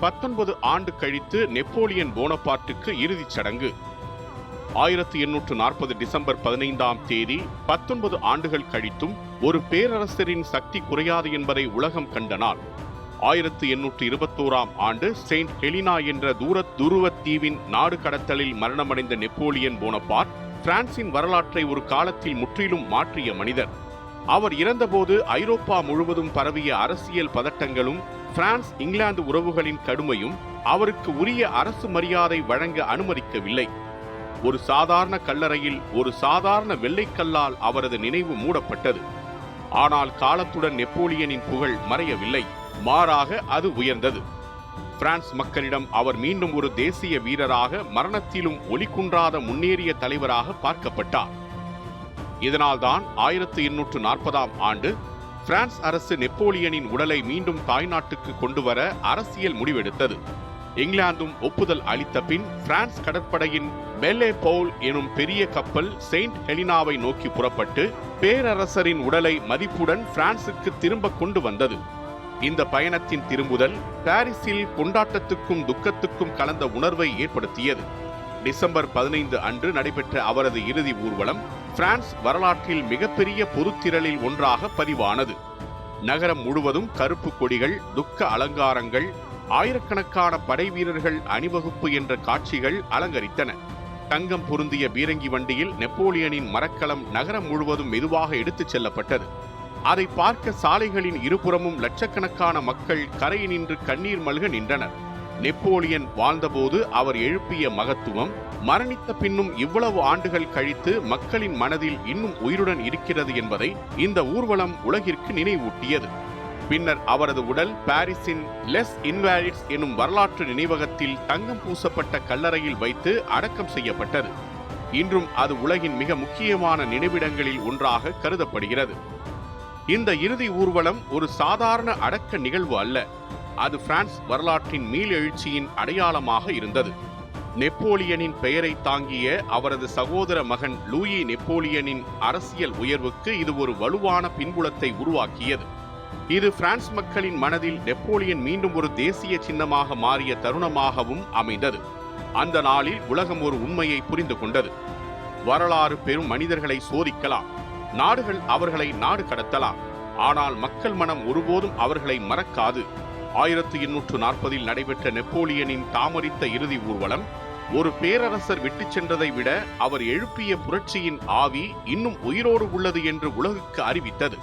19 ஆண்டு கழித்து நெப்போலியன் போனபார்ட்டுக்கு இறுதிச் சடங்கு. 1840 டிசம்பர் 15ஆம் தேதி 19 ஆண்டுகள் கழித்தும் ஒரு பேரரசரின் சக்தி குறையாது என்பதை உலகம் கண்ட நாள். 1821ஆம் ஆண்டு செயின்ட் ஹெலினா என்ற துருவத் தீவின் நாடு கடத்தலில் மரணமடைந்த நெப்போலியன் போனபார்ட் பிரான்சின் வரலாற்றை ஒரு காலத்தில் முற்றிலும் மாற்றிய மனிதர். அவர் இறந்தபோது ஐரோப்பா முழுவதும் பரவிய அரசியல் பதட்டங்களும் பிரான்ஸ் இங்கிலாந்து உறவுகளின் கடுமையும் அவருக்கு உரிய அரசு மரியாதை வழங்க அனுமதிக்கவில்லை. ஒரு சாதாரண கல்லறையில் ஒரு சாதாரண வெள்ளைக்கல்லால் அவரது நினைவு மூடப்பட்டது. ஆனால் காலத்துடன் நெப்போலியனின் புகழ் மறையவில்லை, மாறாக அது உயர்ந்தது. பிரான்ஸ் மக்களிடம் அவர் மீண்டும் ஒரு தேசிய வீரராக, மரணத்திலும் ஒளிகுன்றாத முன்னேறிய தலைவராக பார்க்கப்பட்டார். இதனால்தான் 1840ஆம் ஆண்டு பிரான்ஸ் அரசு நெப்போலியனின் உடலை மீண்டும் தாய்நாட்டுக்கு கொண்டுவர அரசியல் முடிவெடுத்தது. இங்கிலாந்தும் ஒப்புதல் அளித்த பின் பிரான்ஸ் கடற்படையின் பெல்லே பவுல் எனும் பெரிய கப்பல் செயின்ட் ஹெலினாவை நோக்கி புறப்பட்டு பேரரசரின் உடலை மதிப்புடன் பிரான்சுக்கு திரும்ப கொண்டு வந்தது. இந்த பயணத்தின் திரும்புதல் பாரிஸில் கொண்டாட்டத்துக்கும் துக்கத்துக்கும் கலந்த உணர்வை ஏற்படுத்தியது. டிசம்பர் 15 அன்று நடைபெற்ற அவரது இறுதி ஊர்வலம் பிரான்ஸ் வரலாற்றில் மிகப்பெரிய பொதுத்திரளில் ஒன்றாக பதிவானது. நகரம் முழுவதும் கருப்பு கொடிகள், துக்க அலங்காரங்கள், ஆயிரக்கணக்கான படை வீரர்கள் அணிவகுப்பு என்ற காட்சிகள் அலங்கரித்தன. தங்கம் பொருந்திய பீரங்கி வண்டியில் நெப்போலியனின் மரக்கலம் நகரம் முழுவதும் மெதுவாக எடுத்துச் செல்லப்பட்டது. அதை பார்க்க சாலைகளின் இருபுறமும் லட்சக்கணக்கான மக்கள் கரை நின்று கண்ணீர் மல்க நின்றனர். நெப்போலியன் வாழ்ந்தபோது அவர் எழுப்பிய மகத்துவம் மரணித்த பின்னும் இவ்வளவு ஆண்டுகள் கழித்து மக்களின் மனதில் இன்னும் உயிருடன் இருக்கிறது என்பதை இந்த ஊர்வலம் உலகிற்கு நினைவூட்டியது. பின்னர் அவரது உடல் பாரிஸின் லெஸ் இன்வாலிட்ஸ் எனும் வரலாற்று நினைவகத்தில் தங்கம் பூசப்பட்ட கல்லறையில் வைத்து அடக்கம் செய்யப்பட்டது. இன்றும் அது உலகின் மிக முக்கியமான நினைவிடங்களில் ஒன்றாக கருதப்படுகிறது. இந்த இறுதி ஊர்வலம் ஒரு சாதாரண அடக்க நிகழ்வு அல்ல, அது பிரான்ஸ் வரலாற்றின் மீளெழுச்சியின் அடையாளமாக இருந்தது. நெப்போலியனின் பெயரை தாங்கிய அவரது சகோதர மகன் லூயி நெப்போலியனின் அரசியல் உயர்வுக்கு இது ஒரு வலுவான பின்புலத்தை உருவாக்கியது. இது பிரான்ஸ் மக்களின் மனதில் நெப்போலியன் மீண்டும் ஒரு தேசிய சின்னமாக மாறிய தருணமாகவும் அமைந்தது. அந்த நாளில் உலகம் ஒரு உண்மையை புரிந்து கொண்டது. வரலாறு பெரும் மனிதர்களை சோதிக்கலாம், நாடுகள் அவர்களை நாடு கடத்தலாம், ஆனால் மக்கள் மனம் ஒருபோதும் அவர்களை மறக்காது. 1840இல் நடைபெற்ற நெப்போலியனின் தாமரித்த இறுதி ஊர்வலம் ஒரு பேரரசர் விட்டுச் சென்றதை விட அவர் எழுப்பிய புரட்சியின் ஆவி இன்னும் உயிரோடு உள்ளது என்று உலகுக்கு அறிவித்தது.